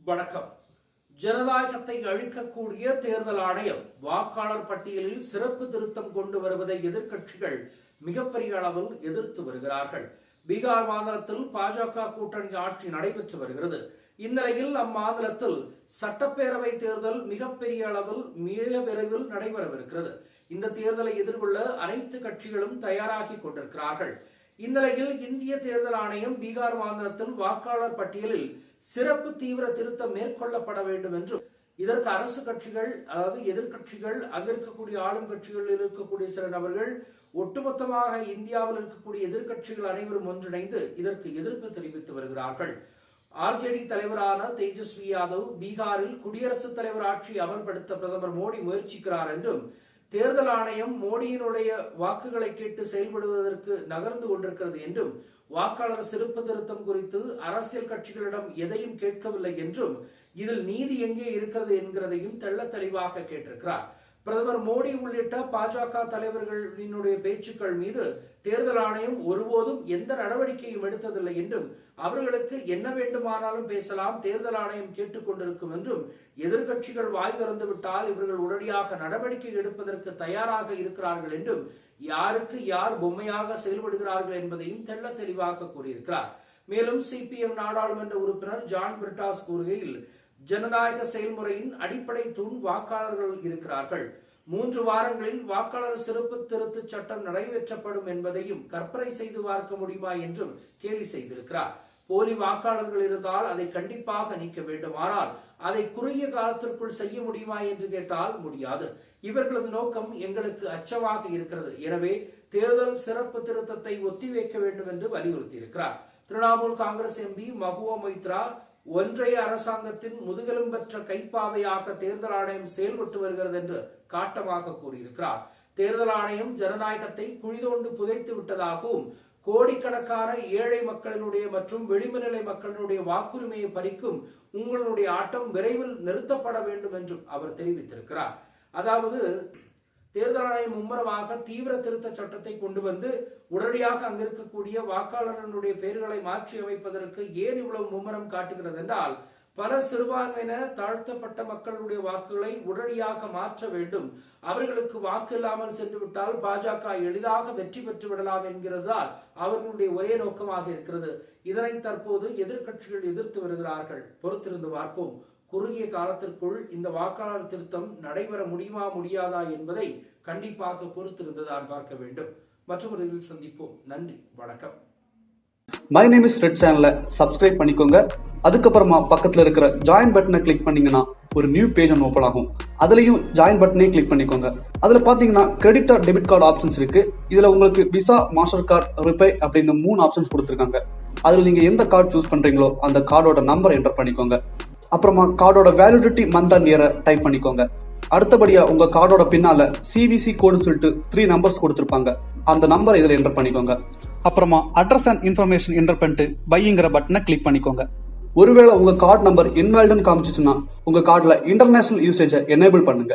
வணக்கம். ஜனநாயகத்தை அழிக்கக்கூடிய தேர்தல் ஆணையம் வாக்காளர் பட்டியலில் சிறப்பு திருத்தம் கொண்டு வருவதை எதிர்க்கட்சிகள் மிகப்பெரிய அளவில் எதிர்த்து வருகிறார்கள். பீகார் மாநிலத்தில் பாஜக கூட்டணி ஆட்சி நடைபெற்று வருகிறது. இந்நிலையில் அம்மாநிலத்தில் சட்டப்பேரவை தேர்தல் மிகப்பெரிய அளவில் மிக விரைவில் நடைபெறவிருக்கிறது. இந்த தேர்தலை எதிர்கொள்ள அனைத்து கட்சிகளும் தயாராகி கொண்டிருக்கிறார்கள். இந்நிலையில் இந்திய தேர்தல் ஆணையம் பீகார் மாநிலத்தில் வாக்காளர் பட்டியலில் சிறப்பு தீவிர திருத்தம் மேற்கொள்ளப்பட வேண்டும் என்றும் இதற்கு அரசு கட்சிகள் அதாவது எதிர்கட்சிகள் அங்க இருக்கக்கூடிய ஆளும் கட்சிகளில் இருக்கக்கூடிய சில நபர்கள் ஒட்டுமொத்தமாக இந்தியாவில் இருக்கக்கூடிய எதிர்கட்சிகள் அனைவரும் ஒன்றிணைந்து இதற்கு எதிர்ப்பு தெரிவித்து வருகிறார்கள். ஆர்ஜேடி தலைவரான தேஜஸ்வி யாதவ் பீகாரில் குடியரசுத் தலைவர் ஆட்சி அமல்படுத்த பிரதமர் மோடி முயற்சிக்கிறார் என்றும் தேர்தல் ஆணையம் மோடியினுடைய வாக்குகளை கேட்டு செயல்படுவதற்கு நகர்ந்து கொண்டிருக்கிறது என்றும் வாக்காளர் சிறப்பு திருத்தம் குறித்து அரசியல் கட்சிகளிடம் எதையும் கேட்கவில்லை என்றும் இதில் நீதி எங்கே இருக்கிறது என்கிறதையும் தெள்ள தெளிவாக கேட்டிருக்கிறார். பிரதமர் மோடி உள்ளிட்ட பாஜக தலைவர்களினுடைய பேச்சுக்கள் மீது தேர்தல் ஆணையம் ஒருபோதும் எந்த நடவடிக்கையும் எடுத்ததில்லை என்றும் அவர்களுக்கு என்ன வேண்டுமானாலும் பேசலாம், தேர்தல் ஆணையம் கேட்டுக் கொண்டிருக்கும் என்றும் எதிர்கட்சிகள் வாய் திறந்து விட்டால் இவர்கள் உடனடியாக நடவடிக்கை எடுப்பதற்கு தயாராக இருக்கிறார்கள் என்றும் யாருக்கு யார் பொம்மையாக செயல்படுகிறார்கள் என்பதையும் தெள்ள தெளிவாக கூறியிருக்கிறார். மேலும் சிபிஎம் நாடாளுமன்ற உறுப்பினர் ஜான் பிரிட்டாஸ் கூறுகையில் ஜனநாயக செயல்முறையின் அடிப்படை தூண் வாக்காளர்கள் இருக்கிறார்கள். 3 வாரங்களில் வாக்காளர் சிறப்பு திருத்த சட்டம் நிறைவேற்றப்படும் என்பதையும் கற்பனை செய்து பார்க்க முடியுமா என்றும் கேலி செய்திருக்கிறார். போலி வாக்காளர்கள் இருந்தால் அதை கண்டிப்பாக நீக்க வேண்டும், ஆனால் அதை குறுகிய காலத்திற்குள் செய்ய முடியுமா என்று கேட்டால் முடியாது. இவர்களது நோக்கம் எங்களுக்கு அச்சமாக இருக்கிறது. எனவே தேர்தல் சிறப்பு திருத்தத்தை ஒத்திவைக்க வேண்டும் என்று வலியுறுத்தியிருக்கிறார். திரிணாமுல் காங்கிரஸ் எம்பி மகுவா மொய்த்ரா ஒன்றைய அரசாங்கத்தின் முதுகெலும்பற்ற கைப்பாவையாக தேர்தல் ஆணையம் செயல்பட்டு வருகிறது என்று காட்டமாக கூறியிருக்கிறார். தேர்தல் ஆணையம் ஜனநாயகத்தை குழிதோண்டு புதைத்து விட்டதாகவும் கோடிக்கணக்கான ஏழை மக்களினுடைய மற்றும் விளிம்புநிலை மக்களினுடைய வாக்குரிமையை பறிக்கும் உங்களுடைய ஆட்டம் விரைவில் நிறுத்தப்பட வேண்டும் என்றும் அவர் தெரிவித்திருக்கிறார். அதாவது தேர்தல் ஆணையம் மும்முரமாக தீவிர திருத்த சட்டத்தை கொண்டு வந்து உடனடியாக அங்கிருக்கக்கூடிய வாக்காளர்களுடைய பெயர்களை மாற்றி அமைப்பதற்கு ஏன் இவ்வளவு மும்முரம் காட்டுகிறது என்றால் பல சிறுபான்மையின தாழ்த்தப்பட்ட மக்களுடைய வாக்குகளை உடனடியாக மாற்ற வேண்டும். அவர்களுக்கு வாக்கு இல்லாமல் சென்று விட்டால் பாஜக எளிதாக வெற்றி பெற்று விடலாம் என்கிறதால் அவர்களுடைய ஒரே நோக்கமாக இருக்கிறது. இதனை தற்போது எதிர்கட்சிகள் எதிர்த்து வருகிறார்கள். பொறுத்திருந்து பார்ப்போம். குறுகிய காலத்திற்குள் இந்த வாக்காளர் திருத்தம் நடைபெற முடியுமா முடியாதா என்பதை கண்டிப்பாக பொறுத்திருந்துதான் பார்க்க வேண்டும். மற்றொரு சந்திப்போம். நன்றி, வணக்கம். மை நேம் இஸ் ரெட் சேனலை சப்ஸ்கிரைப் பண்ணிக்கோங்க. அதுக்கப்புறமா பக்கத்துல இருக்கிற ஜாயின் பட்டனை கிளிக் பண்ணீங்கன்னா ஒரு நியூ பேஜ் ஒன்று ஓப்பன் ஆகும். அதுலயும் ஜாயின் பட்டனே கிளிக் பண்ணிக்கோங்க. அதுல பாத்தீங்கன்னா credit R debit card options இருக்கு. இதுல உங்களுக்கு விசா, மாஸ்டர் கார்டு, ரிப்பே அப்படின்னு 3 ஆப்ஷன்ஸ் கொடுத்துருக்காங்க. அதுல நீங்க எந்த கார்டு சூஸ் பண்றீங்களோ அந்த கார்டோட நம்பர் என்டர் பண்ணிக்கோங்க. அப்புறமா கார்டோட வேலிடிட்டி மந்த் அண்ட் இயரை டைப் பண்ணிக்கோங்க. அடுத்தபடியா உங்க கார்டோட பின்னால சிவிசி கோடுன்னு சொல்லிட்டு 3 நம்பர்ஸ் கொடுத்துருப்பாங்க. அந்த நம்பரை இதுல என்டர் பண்ணிக்கோங்க. அப்புறமா அட்ரஸ் அண்ட் இன்ஃபர்மேஷன் என்டர் பண்ணிட்டு பைங்கிற பட்டனை கிளிக் பண்ணிக்கோங்க. ஒருவேளை உங்க கார்டு நம்பர் இன்வாலிட்னு காமிச்சிச்சுன்னா உங்க கார்டுல இன்டர்நேஷனல் யூசேஜை எனேபிள் பண்ணுங்க.